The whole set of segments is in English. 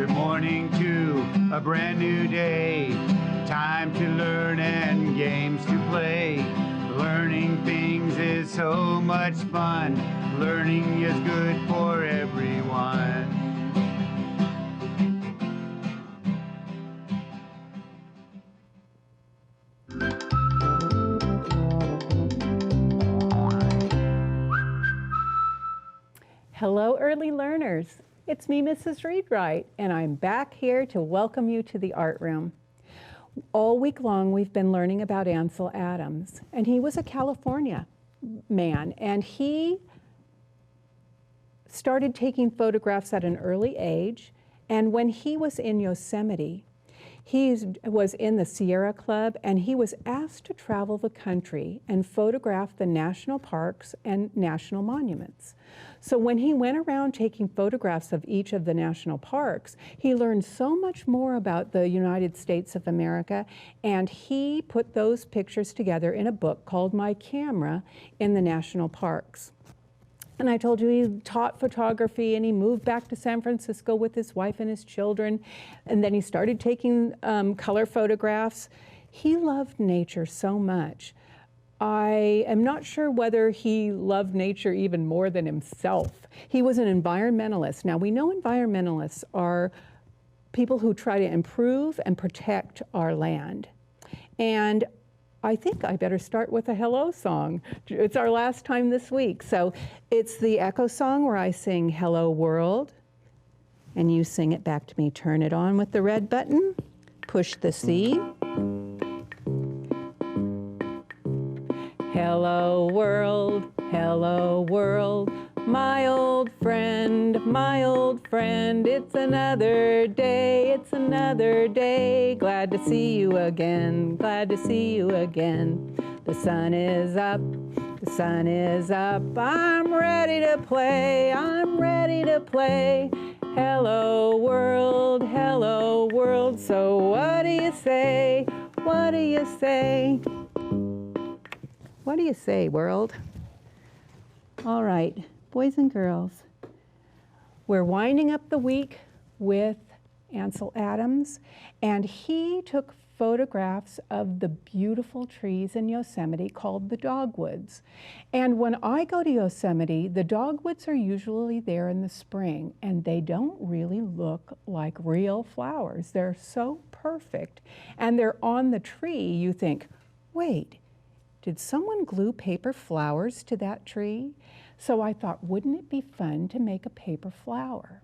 Good morning to a brand new day. Time to learn and games to play. Learning things is so much fun. Learning is good for everyone. Hello, early learners. It's me, Mrs. Reed-Wright, and I'm back here to welcome you to the art room. All week long, we've been learning about Ansel Adams, and he was a California man, and he started taking photographs at an early age, and when he was in Yosemite, he was in the Sierra Club, and he was asked to travel the country and photograph the national parks and national monuments. So when he went around taking photographs of each of the national parks, he learned so much more about the United States of America, and he put those pictures together in a book called My Camera in the National Parks. And I told you he taught photography, and he moved back to San Francisco with his wife and his children, and then he started taking color photographs. He loved nature so much. I am not sure whether he loved nature even more than himself. He was an environmentalist. Now, we know environmentalists are people who try to improve and protect our land. And I think I better start with a hello song. It's our last time this week. So it's the Echo song where I sing Hello World, and you sing it back to me. Turn it on with the red button, push the C. Hello world, my old friend, it's another day, glad to see you again, The sun is up, I'm ready to play, Hello world, so what do you say, What do you say, world? All right, boys and girls, we're winding up the week with Ansel Adams, and he took photographs of the beautiful trees in Yosemite called the dogwoods. And when I go to Yosemite, the dogwoods are usually there in the spring, and they don't really look like real flowers. They're so perfect, and they're on the tree. You think, wait, did someone glue paper flowers to that tree? So I thought, wouldn't it be fun to make a paper flower?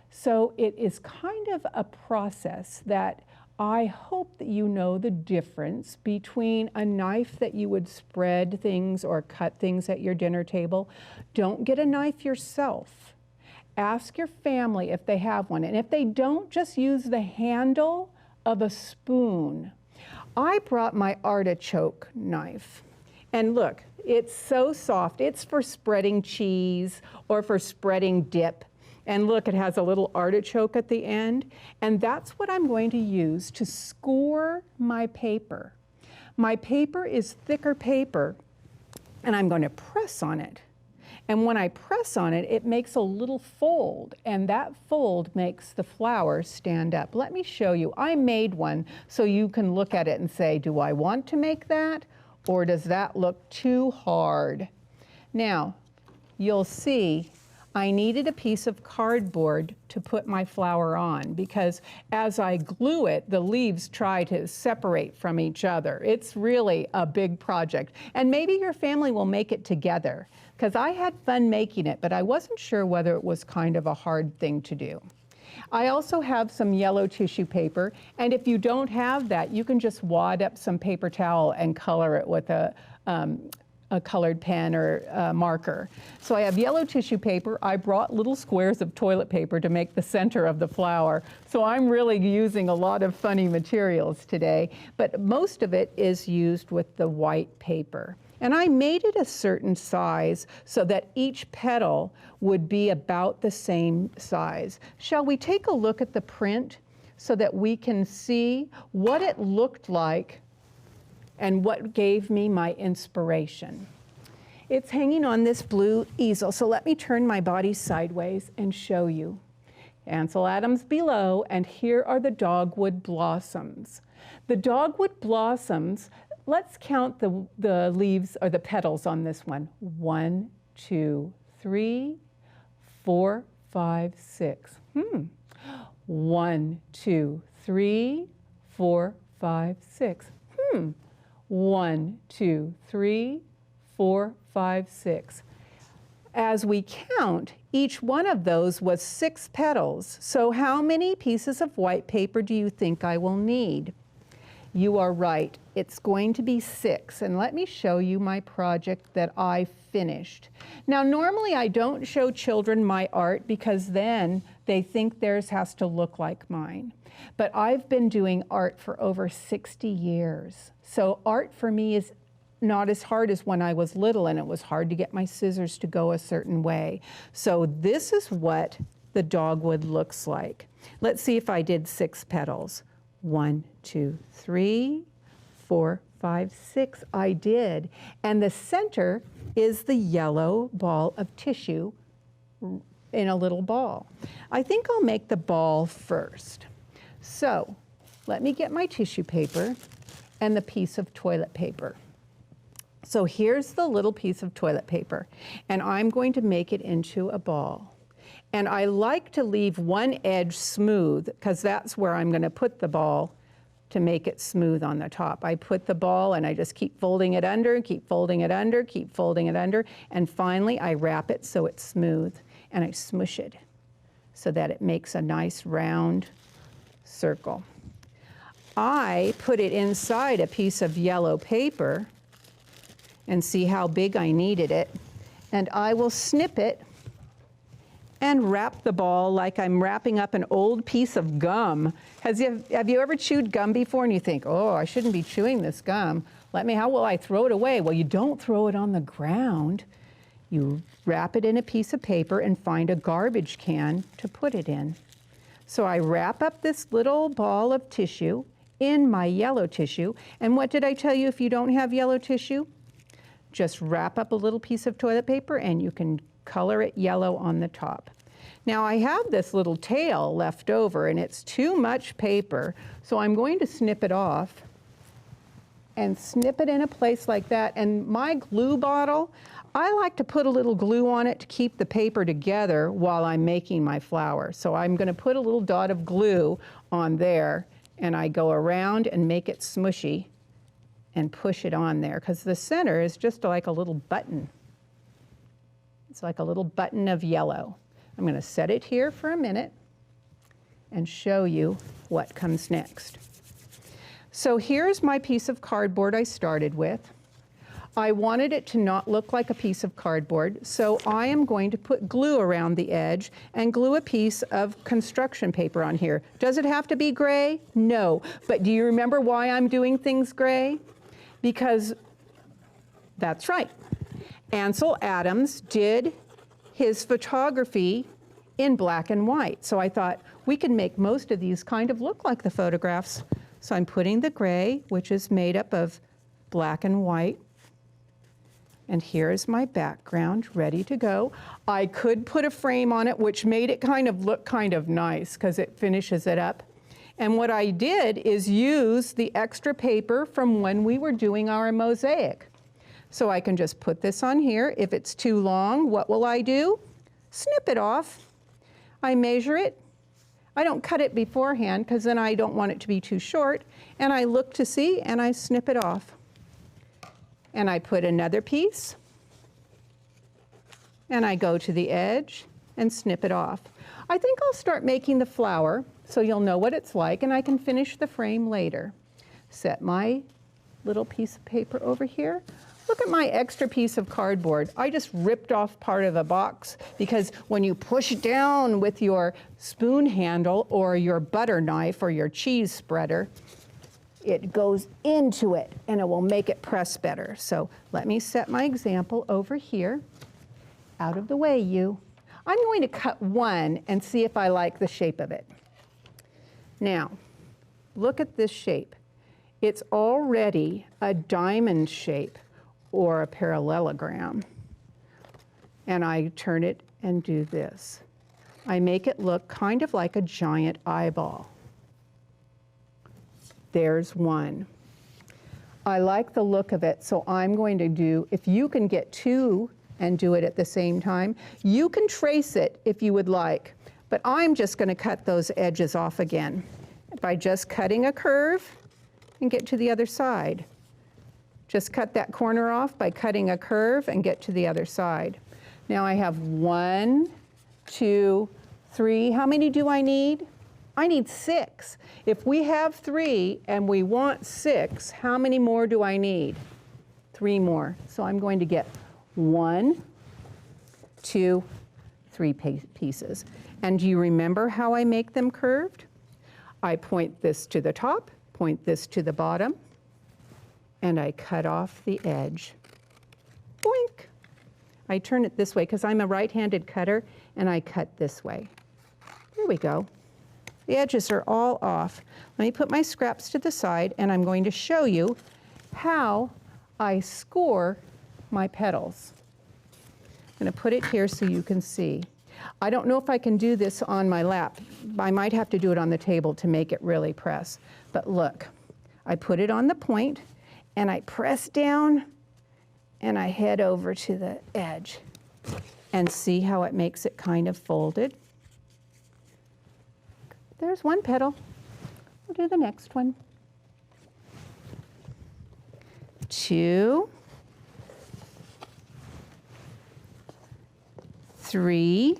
So it is kind of a process that I hope that you know the difference between a knife that you would spread things or cut things at your dinner table. Don't get a knife yourself. Ask your family if they have one. And if they don't, just use the handle of a spoon. I brought my artichoke knife, and look, it's so soft. It's for spreading cheese or for spreading dip. And look, it has a little artichoke at the end, and that's what I'm going to use to score my paper. My paper is thicker paper, and I'm going to press on it. And when I press on it, it makes a little fold, and that fold makes the flower stand up. Let me show you. I made one so you can look at it and say, do I want to make that, or does that look too hard? Now, you'll see I needed a piece of cardboard to put my flower on, because as I glue it, the leaves try to separate from each other. It's really a big project. And maybe your family will make it together, because I had fun making it, but I wasn't sure whether it was kind of a hard thing to do. I also have some yellow tissue paper, and if you don't have that, you can just wad up some paper towel and color it with a colored pen or marker. So I have yellow tissue paper. I brought little squares of toilet paper to make the center of the flower. So I'm really using a lot of funny materials today, but most of it is used with the white paper. And I made it a certain size so that each petal would be about the same size. Shall we take a look at the print so that we can see what it looked like and what gave me my inspiration? It's hanging on this blue easel, so let me turn my body sideways and show you. Ansel Adams below, and here are the dogwood blossoms. The dogwood blossoms, let's count the leaves or the petals on this one. 1, 2, 3, 4, 5, 6. 1, 2, 3, 4, 5, 6. 1, 2, 3, 4, 5, 6. As we count, each one of those was 6 petals. So how many pieces of white paper do you think I will need? You are right, it's going to be 6. And let me show you my project that I finished. Now, normally I don't show children my art because then they think theirs has to look like mine. But I've been doing art for over 60 years. So art for me is not as hard as when I was little and it was hard to get my scissors to go a certain way. So this is what the dogwood looks like. Let's see if I did 6 petals. 1, 2, 3, 4, 5, 6. I did. And the center is the yellow ball of tissue in a little ball. I think I'll make the ball first. So let me get my tissue paper and the piece of toilet paper. So here's the little piece of toilet paper, and I'm going to make it into a ball. And I like to leave one edge smooth because that's where I'm going to put the ball to make it smooth on the top. I put the ball and I just keep folding it under, keep folding it under, keep folding it under, and finally I wrap it so it's smooth and I smush it so that it makes a nice round circle. I put it inside a piece of yellow paper and see how big I needed it. And I will snip it and wrap the ball like I'm wrapping up an old piece of gum. Have you ever chewed gum before and you think, oh, I shouldn't be chewing this gum. How will I throw it away? Well, you don't throw it on the ground. You wrap it in a piece of paper and find a garbage can to put it in. So I wrap up this little ball of tissue in my yellow tissue. And what did I tell you if you don't have yellow tissue? Just wrap up a little piece of toilet paper and you can color it yellow on the top. Now I have this little tail left over and it's too much paper, so I'm going to snip it off and snip it in a place like that. And my glue bottle, I like to put a little glue on it to keep the paper together while I'm making my flower. So I'm going to put a little dot of glue on there and I go around and make it smushy and push it on there because the center is just like a little button. It's like a little button of yellow. I'm going to set it here for a minute and show you what comes next. So here's my piece of cardboard I started with. I wanted it to not look like a piece of cardboard, so I am going to put glue around the edge and glue a piece of construction paper on here. Does it have to be gray? No. But do you remember why I'm doing things gray? Because that's right. Ansel Adams did his photography in black and white. So I thought we can make most of these kind of look like the photographs. So I'm putting the gray, which is made up of black and white. And here's my background ready to go. I could put a frame on it, which made it kind of look kind of nice because it finishes it up. And what I did is use the extra paper from when we were doing our mosaic. So I can just put this on here. If it's too long, what will I do? Snip it off. I measure it. I don't cut it beforehand because then I don't want it to be too short. And I look to see and I snip it off. And I put another piece. And I go to the edge and snip it off. I think I'll start making the flower so you'll know what it's like and I can finish the frame later. Set my little piece of paper over here. Look at my extra piece of cardboard. I just ripped off part of the box because when you push down with your spoon handle or your butter knife or your cheese spreader, it goes into it and it will make it press better. So let me set my example over here. Out of the way, you. I'm going to cut one and see if I like the shape of it. Now, look at this shape. It's already a diamond shape or a parallelogram. And I turn it and do this. I make it look kind of like a giant eyeball. There's one. I like the look of it, so I'm going to do, if you can get two and do it at the same time, you can trace it if you would like, but I'm just going to cut those edges off again by just cutting a curve and get to the other side. Just cut that corner off by cutting a curve and get to the other side. Now I have 1, 2, 3. How many do I need? I need 6. If we have 3 and we want 6, how many more do I need? 3 more. So I'm going to get 1, 2, 3 pieces. And do you remember how I make them curved? I point this to the top, point this to the bottom, and I cut off the edge. Boink! I turn it this way because I'm a right-handed cutter, and I cut this way. There we go. The edges are all off. Let me put my scraps to the side, and I'm going to show you how I score my petals. I'm going to put it here so you can see. I don't know if I can do this on my lap. I might have to do it on the table to make it really press. But look, I put it on the point, and I press down, and I head over to the edge. And see how it makes it kind of folded? There's one petal. We'll do the next one. 2, 3,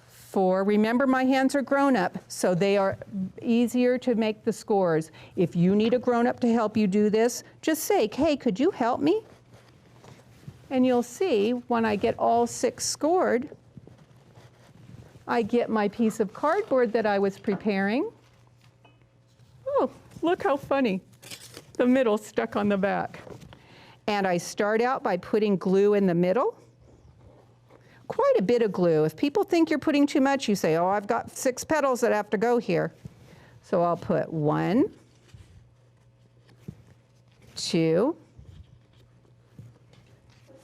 4. Remember, my hands are grown up, so they are easier to make the scores. If you need a grown-up to help you do this, just say, hey, could you help me? And you'll see when I get all 6 scored, I get my piece of cardboard that I was preparing. Oh, look how funny. The middle stuck on the back. And I start out by putting glue in the middle. Quite a bit of glue. If people think you're putting too much, you say, oh, I've got 6 petals that have to go here. So I'll put 1, 2,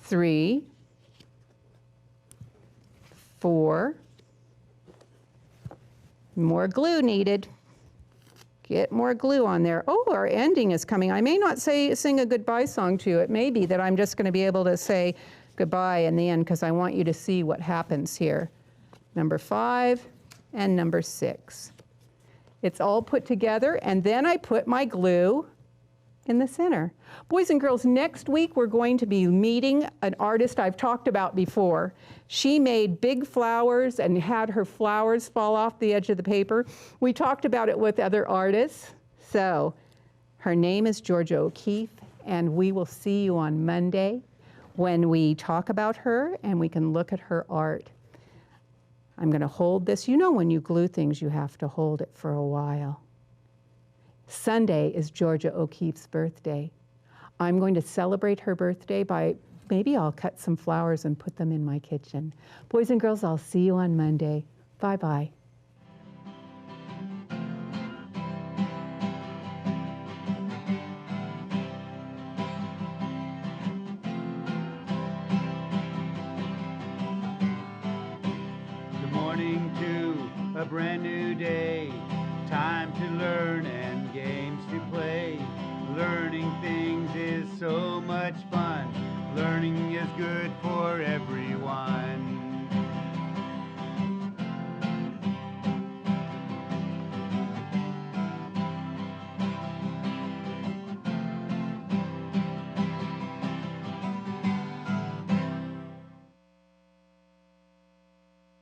3, 4. More glue needed. Get more glue on there. Oh, our ending is coming. I may not sing a goodbye song to you. It may be that I'm just going to be able to say goodbye in the end because I want you to see what happens here. Number 5 and number 6. It's all put together, and then I put my glue in the center. Boys and girls, next week we're going to be meeting an artist I've talked about before. She made big flowers and had her flowers fall off the edge of the paper. We talked about it with other artists. So her name is Georgia O'Keeffe, and we will see you on Monday when we talk about her and we can look at her art. I'm going to hold this. You know when you glue things, you have to hold it for a while. Sunday is Georgia O'Keeffe's birthday. I'm going to celebrate her birthday by, maybe I'll cut some flowers and put them in my kitchen. Boys and girls, I'll see you on Monday. Bye-bye. Good morning to a brand new day. Time to learn and games to play. Learning things is so much fun. Learning is good for everyone.